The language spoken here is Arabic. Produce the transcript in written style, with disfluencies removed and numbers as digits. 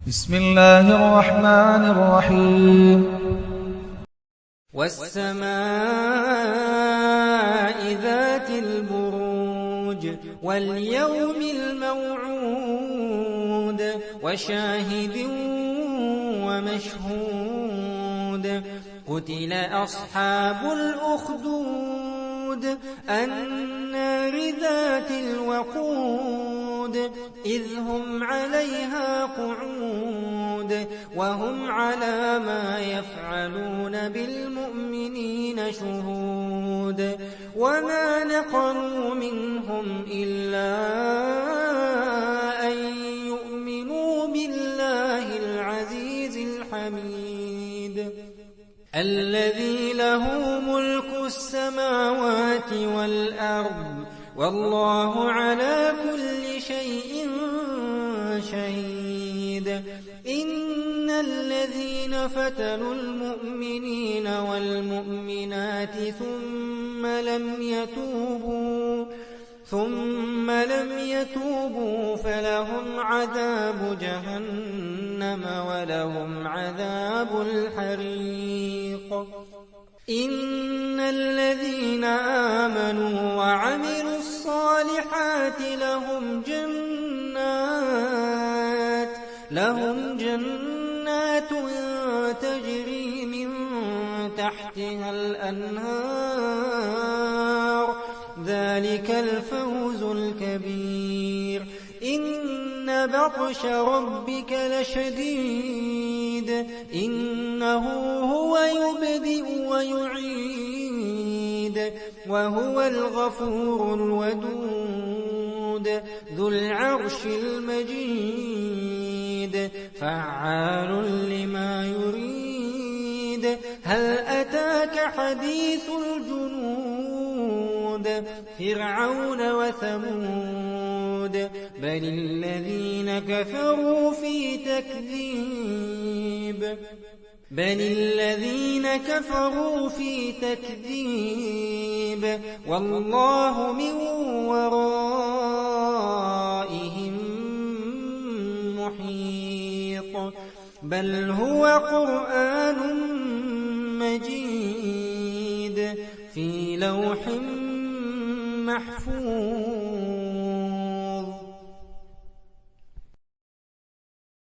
بسم الله الرحمن الرحيم والسماء ذات البروج واليوم الموعود وشاهد ومشهود قتل أصحاب الأخدود النار ذات الوقود إذ هم عليها قعود وهم على ما يفعلون بالمؤمنين شهود وما نقموا منهم إلا أن يؤمنوا بالله العزيز الحميد الذي له ملك السماوات والأرض والله على كل شيء شهيد إن الذين فتنوا المؤمنين والمؤمنات ثم لم يتوبوا فلهم عذاب جهنم ولهم عذاب الحريق إن الذين آمنوا وعملوا الصالحات لهم جنات تجري من تحتها الأنهار ذلك الفوز الكبير إن بطش ربك لشديد إنه هو يبدئ ويعيد وهو الغفور الودود ذو العرش المجيد فعال لما يريد هل أتاك حديث الجنود فرعون وثمود بل الذين كفروا في تكذيب والله من ورائهم محيط بل هو قرآن مجيد في لوح محفوظ